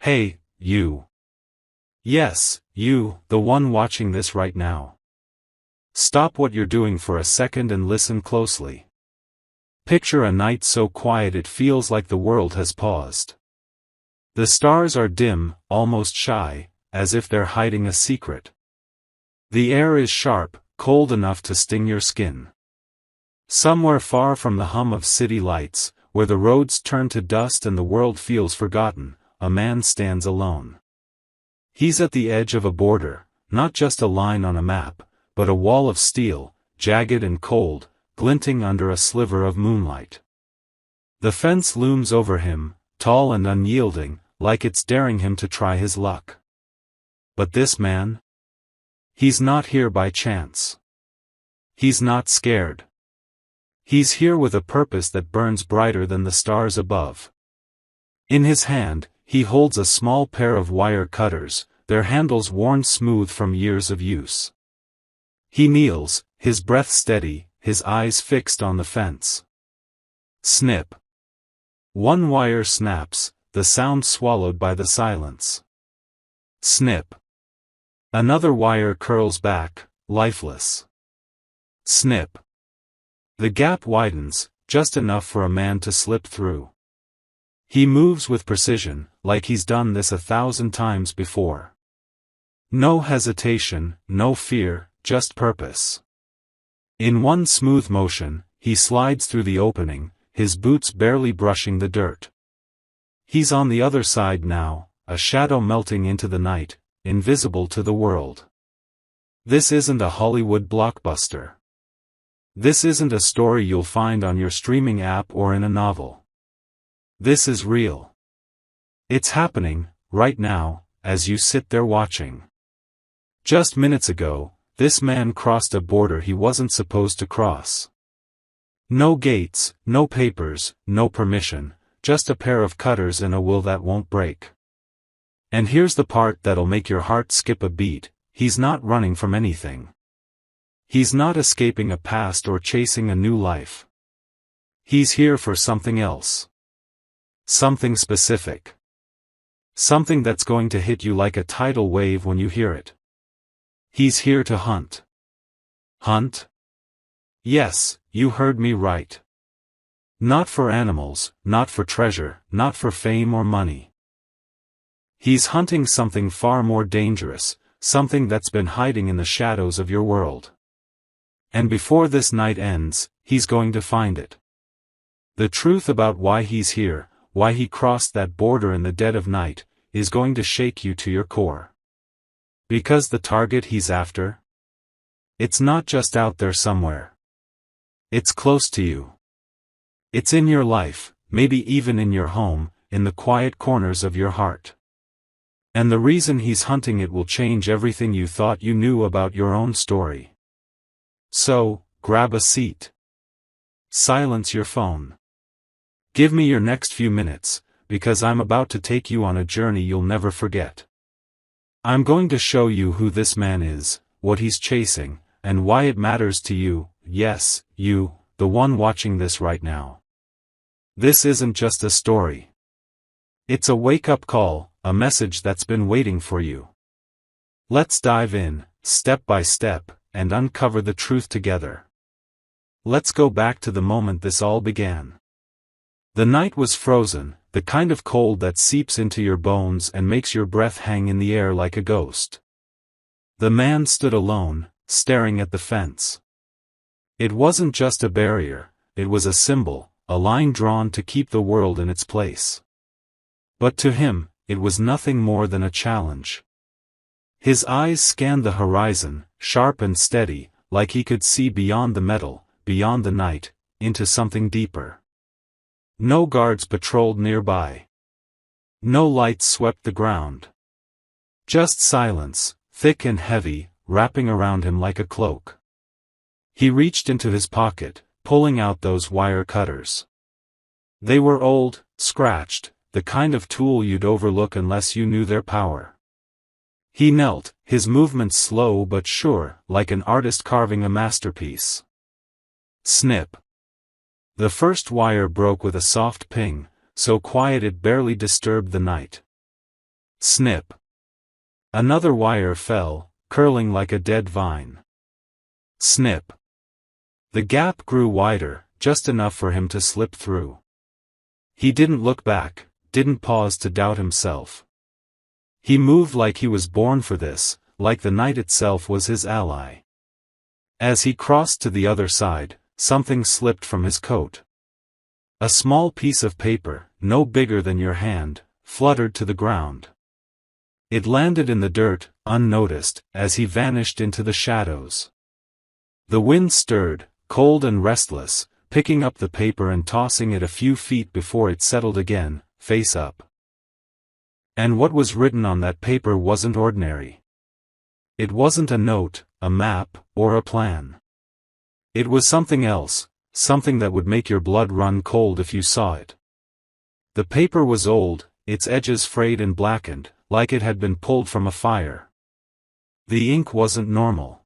Hey, you. Yes, you, the one watching this right now. Stop what you're doing for a second and listen closely. Picture a night so quiet it feels like the world has paused. The stars are dim, almost shy, as if they're hiding a secret. The air is sharp, cold enough to sting your skin. Somewhere far from the hum of city lights, where the roads turn to dust and the world feels forgotten, a man stands alone. He's at the edge of a border, not just a line on a map, but a wall of steel, jagged and cold, glinting under a sliver of moonlight. The fence looms over him, tall and unyielding, like it's daring him to try his luck. But this man? He's not here by chance. He's not scared. He's here with a purpose that burns brighter than the stars above. In his hand, he holds a small pair of wire cutters, their handles worn smooth from years of use. He kneels, his breath steady, his eyes fixed on the fence. Snip. One wire snaps, the sound swallowed by the silence. Snip. Another wire curls back, lifeless. Snip. The gap widens, just enough for a man to slip through. He moves with precision, like he's done this 1,000 times before. No hesitation, no fear, just purpose. In one smooth motion, he slides through the opening, his boots barely brushing the dirt. He's on the other side now, a shadow melting into the night, invisible to the world. This isn't a Hollywood blockbuster. This isn't a story you'll find on your streaming app or in a novel. This is real. It's happening, right now, as you sit there watching. Just minutes ago, this man crossed a border he wasn't supposed to cross. No gates, no papers, no permission, just a pair of cutters and a will that won't break. And here's the part that'll make your heart skip a beat, he's not running from anything. He's not escaping a past or chasing a new life. He's here for something else. Something specific. Something that's going to hit you like a tidal wave when you hear it. He's here to hunt. Hunt? Yes, you heard me right. Not for animals, not for treasure, not for fame or money. He's hunting something far more dangerous, something that's been hiding in the shadows of your world. And before this night ends, he's going to find it. The truth about why he's here, why he crossed that border in the dead of night, is going to shake you to your core. Because the target he's after? It's not just out there somewhere. It's close to you. It's in your life, maybe even in your home, in the quiet corners of your heart. And the reason he's hunting it will change everything you thought you knew about your own story. So, grab a seat. Silence your phone. Give me your next few minutes, because I'm about to take you on a journey you'll never forget. I'm going to show you who this man is, what he's chasing, and why it matters to you, yes, you, the one watching this right now. This isn't just a story. It's a wake-up call, a message that's been waiting for you. Let's dive in, step by step, and uncover the truth together. Let's go back to the moment this all began. The night was frozen, the kind of cold that seeps into your bones and makes your breath hang in the air like a ghost. The man stood alone, staring at the fence. It wasn't just a barrier, it was a symbol, a line drawn to keep the world in its place. But to him, it was nothing more than a challenge. His eyes scanned the horizon, sharp and steady, like he could see beyond the metal, beyond the night, into something deeper. No guards patrolled nearby. No lights swept the ground. Just silence, thick and heavy, wrapping around him like a cloak. He reached into his pocket, pulling out those wire cutters. They were old, scratched, the kind of tool you'd overlook unless you knew their power. He knelt, his movements slow but sure, like an artist carving a masterpiece. Snip. The first wire broke with a soft ping, so quiet it barely disturbed the night. Snip. Another wire fell, curling like a dead vine. Snip. The gap grew wider, just enough for him to slip through. He didn't look back, didn't pause to doubt himself. He moved like he was born for this, like the night itself was his ally. As he crossed to the other side, something slipped from his coat. A small piece of paper, no bigger than your hand, fluttered to the ground. It landed in the dirt, unnoticed, as he vanished into the shadows. The wind stirred, cold and restless, picking up the paper and tossing it a few feet before it settled again, face up. And what was written on that paper wasn't ordinary. It wasn't a note, a map, or a plan. It was something else, something that would make your blood run cold if you saw it. The paper was old, its edges frayed and blackened, like it had been pulled from a fire. The ink wasn't normal.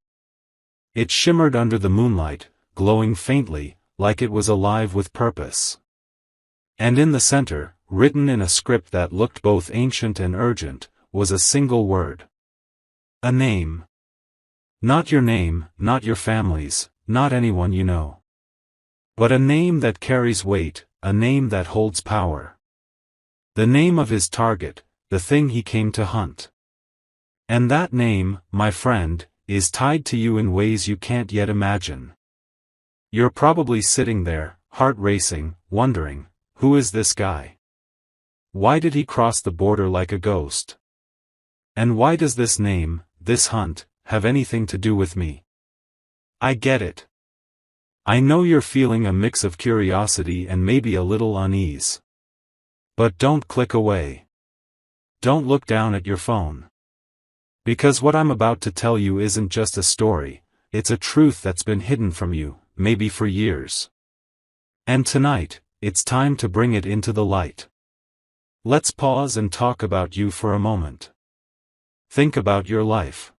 It shimmered under the moonlight, glowing faintly, like it was alive with purpose. And in the center, written in a script that looked both ancient and urgent, was a single word. A name. Not your name, not your family's, not anyone you know. But a name that carries weight, a name that holds power. The name of his target, the thing he came to hunt. And that name, my friend, is tied to you in ways you can't yet imagine. You're probably sitting there, heart racing, wondering, who is this guy? Why did he cross the border like a ghost? And why does this name, this hunt, have anything to do with me? I get it. I know you're feeling a mix of curiosity and maybe a little unease. But don't click away. Don't look down at your phone. Because what I'm about to tell you isn't just a story, it's a truth that's been hidden from you, maybe for years. And tonight, it's time to bring it into the light. Let's pause and talk about you for a moment. Think about your life.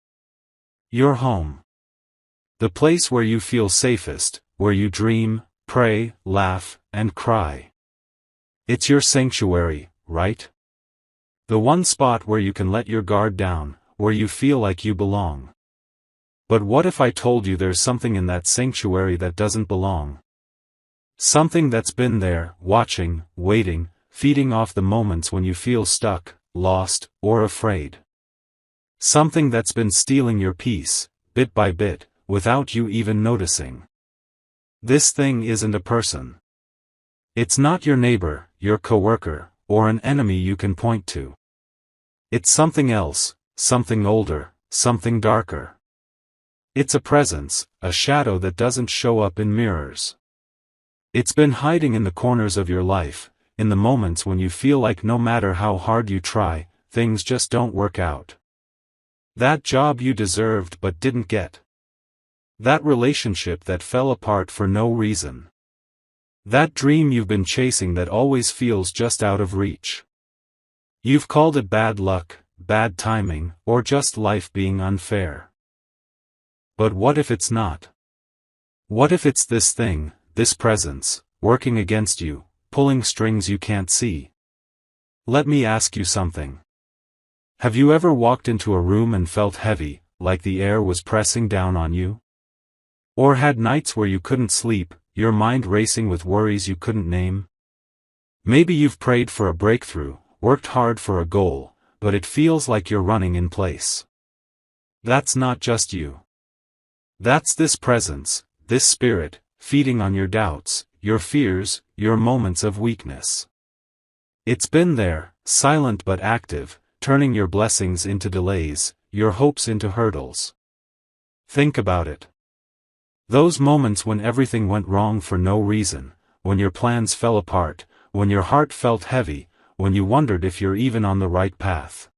Your home. The place where you feel safest, where you dream, pray, laugh, and cry. It's your sanctuary, right? The one spot where you can let your guard down, where you feel like you belong. But what if I told you there's something in that sanctuary that doesn't belong? Something that's been there, watching, waiting, feeding off the moments when you feel stuck, lost, or afraid. Something that's been stealing your peace, bit by bit, without you even noticing. This thing isn't a person. It's not your neighbor, your coworker, or an enemy you can point to. It's something else, something older, something darker. It's a presence, a shadow that doesn't show up in mirrors. It's been hiding in the corners of your life, in the moments when you feel like no matter how hard you try, things just don't work out. That job you deserved but didn't get. That relationship that fell apart for no reason. That dream you've been chasing that always feels just out of reach. You've called it bad luck, bad timing, or just life being unfair. But what if it's not? What if it's this thing, this presence, working against you, pulling strings you can't see? Let me ask you something. Have you ever walked into a room and felt heavy, like the air was pressing down on you? Or had nights where you couldn't sleep, your mind racing with worries you couldn't name? Maybe you've prayed for a breakthrough, worked hard for a goal, but it feels like you're running in place. That's not just you. That's this presence, this spirit, feeding on your doubts, your fears, your moments of weakness. It's been there, silent but active, turning your blessings into delays, your hopes into hurdles. Think about it. Those moments when everything went wrong for no reason, when your plans fell apart, when your heart felt heavy, when you wondered if you're even on the right path.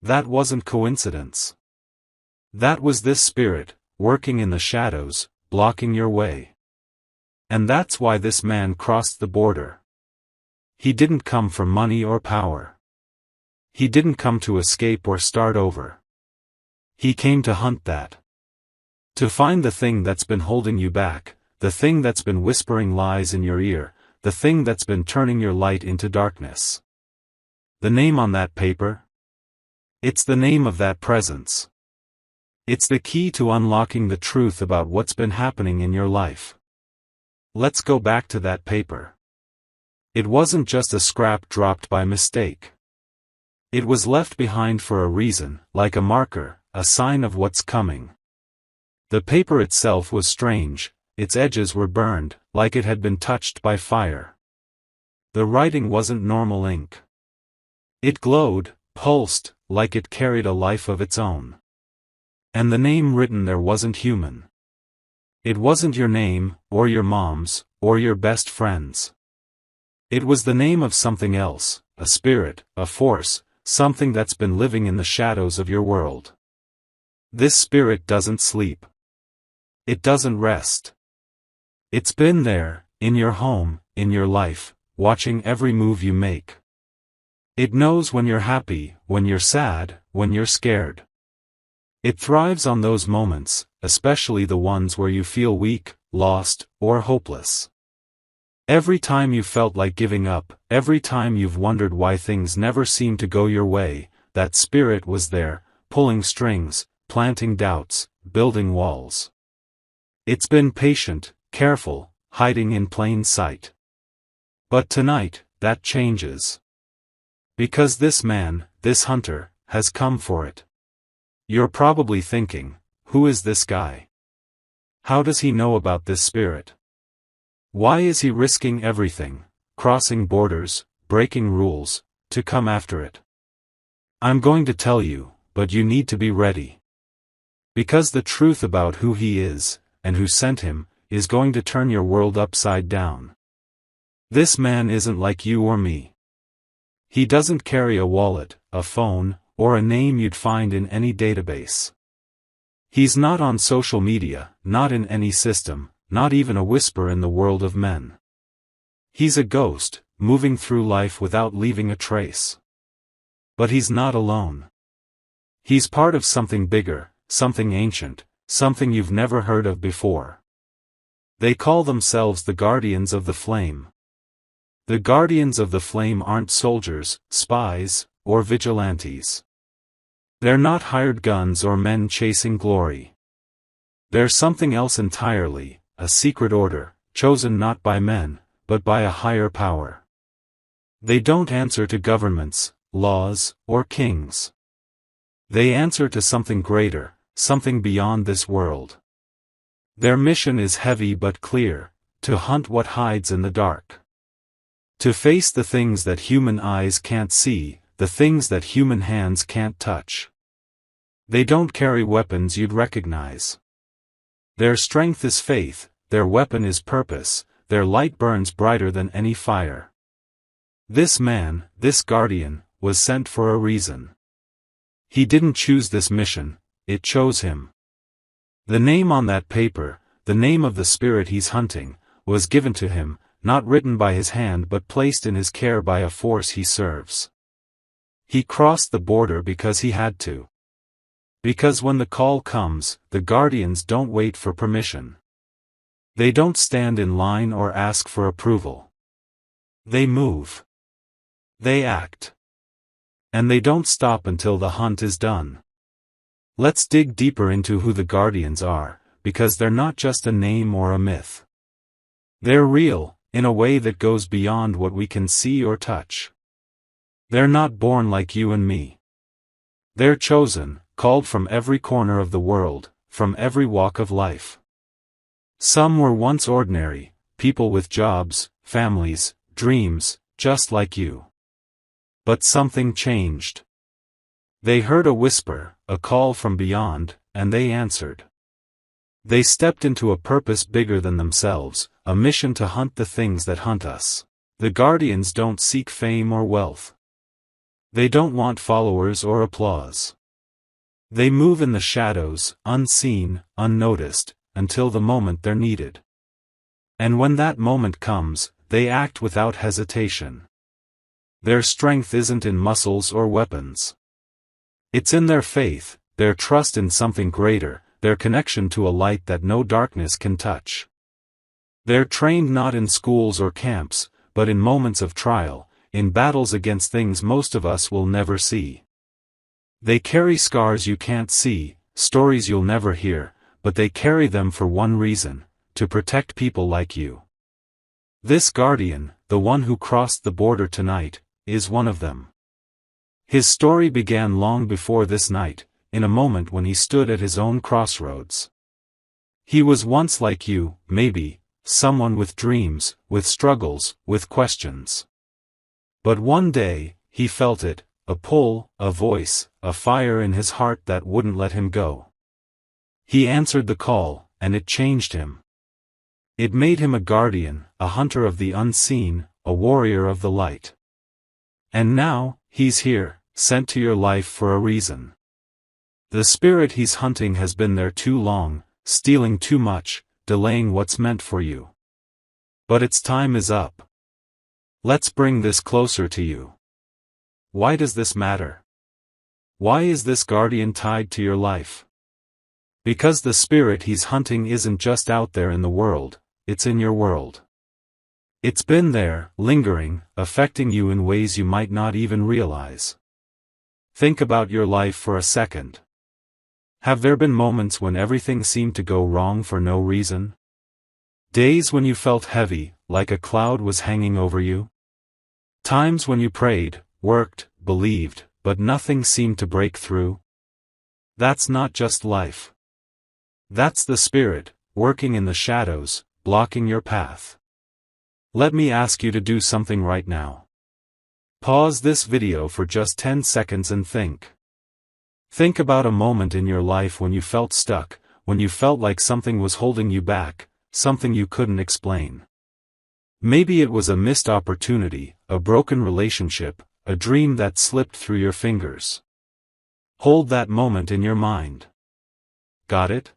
That wasn't coincidence. That was this spirit, working in the shadows, blocking your way. And that's why this man crossed the border. He didn't come for money or power. He didn't come to escape or start over. He came to hunt that. To find the thing that's been holding you back, the thing that's been whispering lies in your ear, the thing that's been turning your light into darkness. The name on that paper? It's the name of that presence. It's the key to unlocking the truth about what's been happening in your life. Let's go back to that paper. It wasn't just a scrap dropped by mistake. It was left behind for a reason, like a marker, a sign of what's coming. The paper itself was strange, its edges were burned, like it had been touched by fire. The writing wasn't normal ink. It glowed, pulsed, like it carried a life of its own. And the name written there wasn't human. It wasn't your name, or your mom's, or your best friend's. It was the name of something else, a spirit, a force, something that's been living in the shadows of your world. This spirit doesn't sleep. It doesn't rest. It's been there, in your home, in your life, watching every move you make. It knows when you're happy, when you're sad, when you're scared. It thrives on those moments, especially the ones where you feel weak, lost, or hopeless. Every time you felt like giving up, every time you've wondered why things never seem to go your way, that spirit was there, pulling strings, planting doubts, building walls. It's been patient, careful, hiding in plain sight. But tonight, that changes. Because this man, this hunter, has come for it. You're probably thinking, who is this guy? How does he know about this spirit? Why is he risking everything, crossing borders, breaking rules, to come after it? I'm going to tell you, but you need to be ready. Because the truth about who he is, and who sent him, is going to turn your world upside down. This man isn't like you or me. He doesn't carry a wallet, a phone, or a name you'd find in any database. He's not on social media, not in any system, not even a whisper in the world of men. He's a ghost, moving through life without leaving a trace. But he's not alone. He's part of something bigger, something ancient, something you've never heard of before. They call themselves the Guardians of the Flame. The Guardians of the Flame aren't soldiers, spies, or vigilantes. They're not hired guns or men chasing glory. They're something else entirely, a secret order, chosen not by men, but by a higher power. They don't answer to governments, laws, or kings. They answer to something greater, something beyond this world. Their mission is heavy but clear, to hunt what hides in the dark. To face the things that human eyes can't see, the things that human hands can't touch. They don't carry weapons you'd recognize. Their strength is faith, their weapon is purpose, their light burns brighter than any fire. This man, this guardian, was sent for a reason. He didn't choose this mission, it chose him. The name on that paper, the name of the spirit he's hunting, was given to him, not written by his hand but placed in his care by a force he serves. He crossed the border because he had to. Because when the call comes, the guardians don't wait for permission. They don't stand in line or ask for approval. They move. They act. And they don't stop until the hunt is done. Let's dig deeper into who the guardians are, because they're not just a name or a myth. They're real, in a way that goes beyond what we can see or touch. They're not born like you and me. They're chosen, called from every corner of the world, from every walk of life. Some were once ordinary, people with jobs, families, dreams, just like you. But something changed. They heard a whisper, a call from beyond, and they answered. They stepped into a purpose bigger than themselves, a mission to hunt the things that hunt us. The guardians don't seek fame or wealth. They don't want followers or applause. They move in the shadows, unseen, unnoticed, until the moment they're needed. And when that moment comes, they act without hesitation. Their strength isn't in muscles or weapons. It's in their faith, their trust in something greater, their connection to a light that no darkness can touch. They're trained not in schools or camps, but in moments of trial, in battles against things most of us will never see. They carry scars you can't see, stories you'll never hear, but they carry them for one reason: to protect people like you. This guardian, the one who crossed the border tonight, is one of them. His story began long before this night, in a moment when he stood at his own crossroads. He was once like you, maybe, someone with dreams, with struggles, with questions. But one day, he felt it, a pull, a voice, a fire in his heart that wouldn't let him go. He answered the call, and it changed him. It made him a guardian, a hunter of the unseen, a warrior of the light. And now, he's here, sent to your life for a reason. The spirit he's hunting has been there too long, stealing too much, delaying what's meant for you. But its time is up. Let's bring this closer to you. Why does this matter? Why is this guardian tied to your life? Because the spirit he's hunting isn't just out there in the world, it's in your world. It's been there, lingering, affecting you in ways you might not even realize. Think about your life for a second. Have there been moments when everything seemed to go wrong for no reason? Days when you felt heavy, like a cloud was hanging over you? Times when you prayed, worked, believed, but nothing seemed to break through? That's not just life. That's the spirit, working in the shadows, blocking your path. Let me ask you to do something right now. Pause this video for just 10 seconds and think. Think about a moment in your life when you felt stuck, when you felt like something was holding you back, something you couldn't explain. Maybe it was a missed opportunity, a broken relationship, a dream that slipped through your fingers. Hold that moment in your mind. Got it?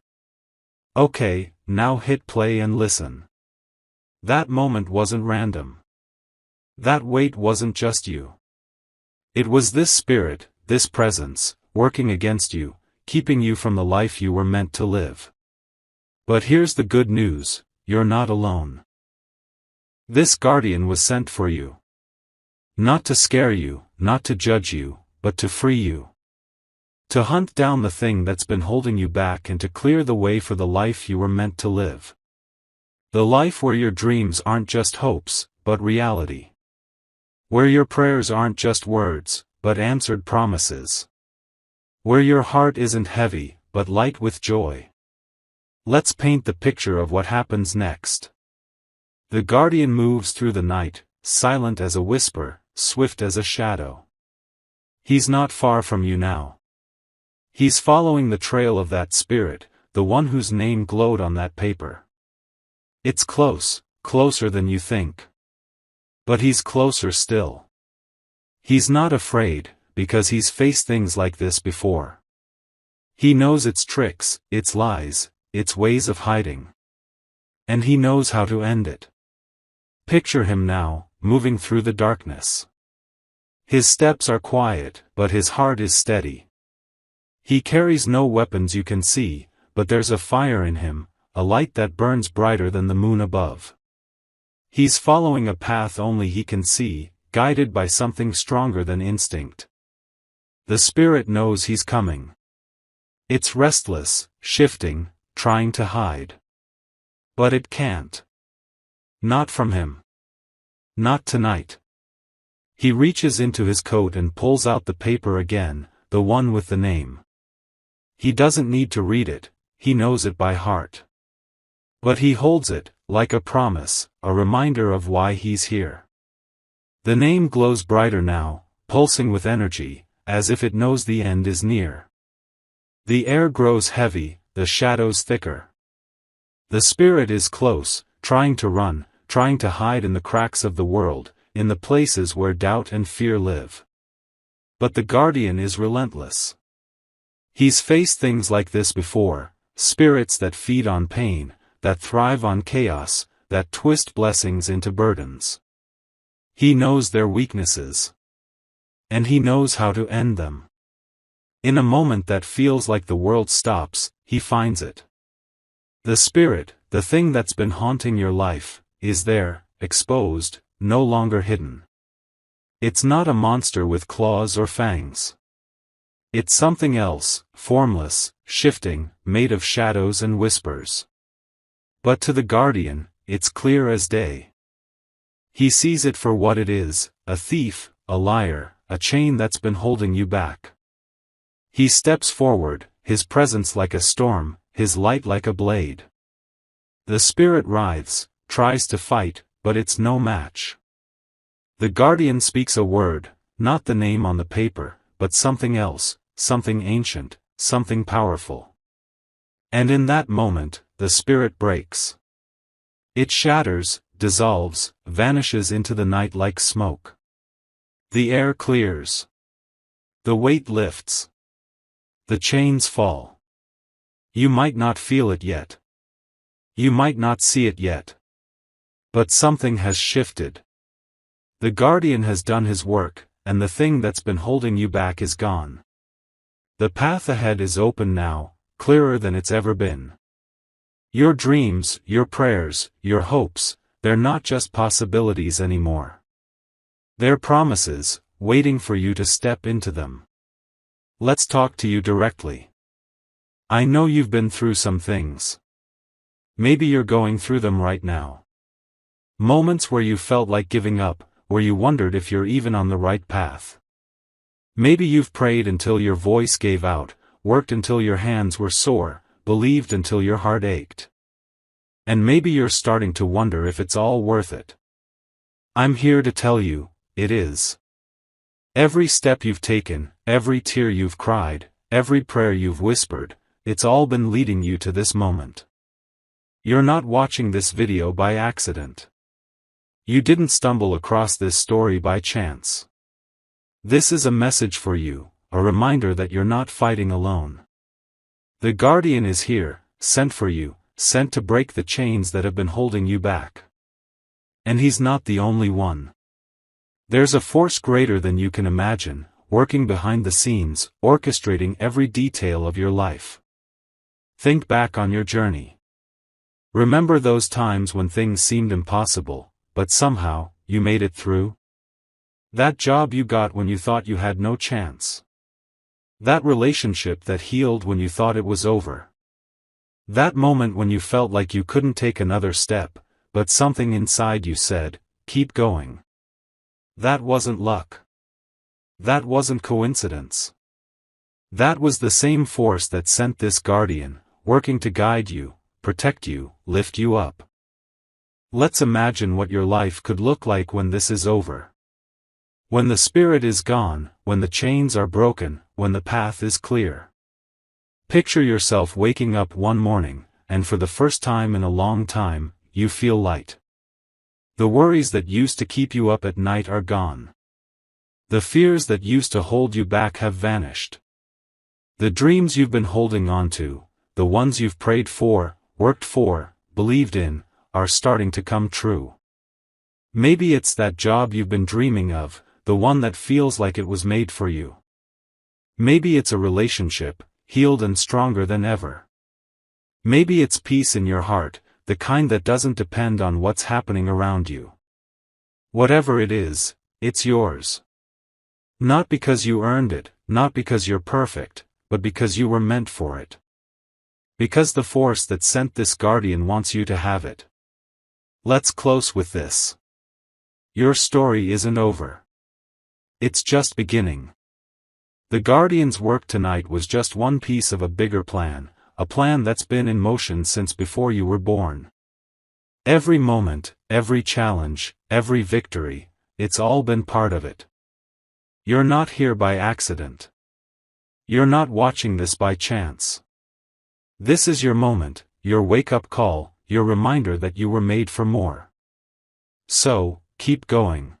Okay, now hit play and listen. That moment wasn't random. That weight wasn't just you. It was this spirit, this presence, working against you, keeping you from the life you were meant to live. But here's the good news: you're not alone. This guardian was sent for you. Not to scare you, not to judge you, but to free you. To hunt down the thing that's been holding you back and to clear the way for the life you were meant to live. The life where your dreams aren't just hopes, but reality. Where your prayers aren't just words, but answered promises. Where your heart isn't heavy, but light with joy. Let's paint the picture of what happens next. The guardian moves through the night, silent as a whisper, swift as a shadow. He's not far from you now. He's following the trail of that spirit, the one whose name glowed on that paper. It's close, closer than you think. But he's closer still. He's not afraid, because he's faced things like this before. He knows its tricks, its lies, its ways of hiding. And he knows how to end it. Picture him now, moving through the darkness. His steps are quiet, but his heart is steady. He carries no weapons you can see, but there's a fire in him, a light that burns brighter than the moon above. He's following a path only he can see, guided by something stronger than instinct. The spirit knows he's coming. It's restless, shifting, trying to hide. But it can't. Not from him. Not tonight. He reaches into his coat and pulls out the paper again, the one with the name. He doesn't need to read it, he knows it by heart. But he holds it, like a promise, a reminder of why he's here. The name glows brighter now, pulsing with energy, as if it knows the end is near. The air grows heavy, the shadows thicker. The spirit is close, trying to run, trying to hide in the cracks of the world, in the places where doubt and fear live. But the guardian is relentless. He's faced things like this before, spirits that feed on pain, that thrive on chaos, that twist blessings into burdens. He knows their weaknesses. And he knows how to end them. In a moment that feels like the world stops, he finds it. The spirit, the thing that's been haunting your life, is there, exposed, no longer hidden. It's not a monster with claws or fangs. It's something else, formless, shifting, made of shadows and whispers. But to the guardian, it's clear as day. He sees it for what it is, a thief, a liar, a chain that's been holding you back. He steps forward, his presence like a storm, his light like a blade. The spirit writhes, tries to fight, but it's no match. The guardian speaks a word, not the name on the paper, but something else, something ancient, something powerful. And in that moment, the spirit breaks. It shatters, dissolves, vanishes into the night like smoke. The air clears. The weight lifts. The chains fall. You might not feel it yet. You might not see it yet. But something has shifted. The guardian has done his work, and the thing that's been holding you back is gone. The path ahead is open now, clearer than it's ever been. Your dreams, your prayers, your hopes, they're not just possibilities anymore. They're promises, waiting for you to step into them. Let's talk to you directly. I know you've been through some things. Maybe you're going through them right now. Moments where you felt like giving up, where you wondered if you're even on the right path. Maybe you've prayed until your voice gave out, worked until your hands were sore, believed until your heart ached. And maybe you're starting to wonder if it's all worth it. I'm here to tell you, it is. Every step you've taken, every tear you've cried, every prayer you've whispered, it's all been leading you to this moment. You're not watching this video by accident. You didn't stumble across this story by chance. This is a message for you, a reminder that you're not fighting alone. The guardian is here, sent for you, sent to break the chains that have been holding you back. And he's not the only one. There's a force greater than you can imagine, working behind the scenes, orchestrating every detail of your life. Think back on your journey. Remember those times when things seemed impossible, but somehow, you made it through? That job you got when you thought you had no chance. That relationship that healed when you thought it was over. That moment when you felt like you couldn't take another step, but something inside you said, keep going. That wasn't luck. That wasn't coincidence. That was the same force that sent this guardian, working to guide you, protect you, lift you up. Let's imagine what your life could look like when this is over. When the spirit is gone, when the chains are broken, when the path is clear. Picture yourself waking up one morning, and for the first time in a long time, you feel light. The worries that used to keep you up at night are gone. The fears that used to hold you back have vanished. The dreams you've been holding on to, the ones you've prayed for, worked for, believed in, are starting to come true. Maybe it's that job you've been dreaming of, the one that feels like it was made for you. Maybe it's a relationship, healed and stronger than ever. Maybe it's peace in your heart, the kind that doesn't depend on what's happening around you. Whatever it is, it's yours. Not because you earned it, not because you're perfect, but because you were meant for it. Because the force that sent this guardian wants you to have it. Let's close with this. Your story isn't over. It's just beginning. The guardian's work tonight was just one piece of a bigger plan, a plan that's been in motion since before you were born. Every moment, every challenge, every victory, it's all been part of it. You're not here by accident. You're not watching this by chance. This is your moment, your wake-up call, your reminder that you were made for more. So, keep going.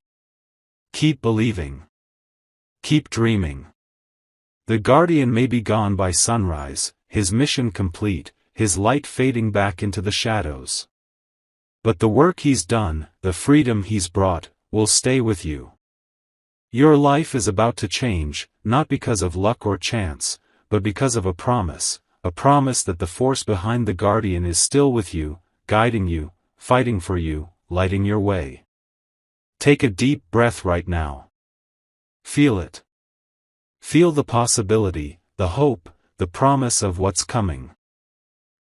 Keep believing. Keep dreaming. The guardian may be gone by sunrise, his mission complete, his light fading back into the shadows. But the work he's done, the freedom he's brought, will stay with you. Your life is about to change, not because of luck or chance, but because of a promise that the force behind the guardian is still with you, guiding you, fighting for you, lighting your way. Take a deep breath right now. Feel it. Feel the possibility, the hope, the promise of what's coming.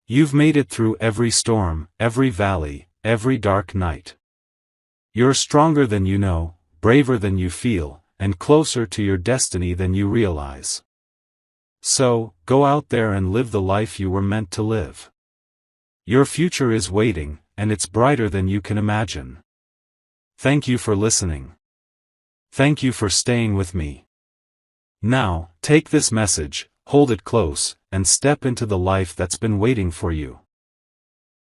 You've made it through every storm, every valley, every dark night. You're stronger than you know, braver than you feel, and closer to your destiny than you realize. So, go out there and live the life you were meant to live. Your future is waiting, and it's brighter than you can imagine. Thank you for listening. Thank you for staying with me. Now, take this message, hold it close, and step into the life that's been waiting for you.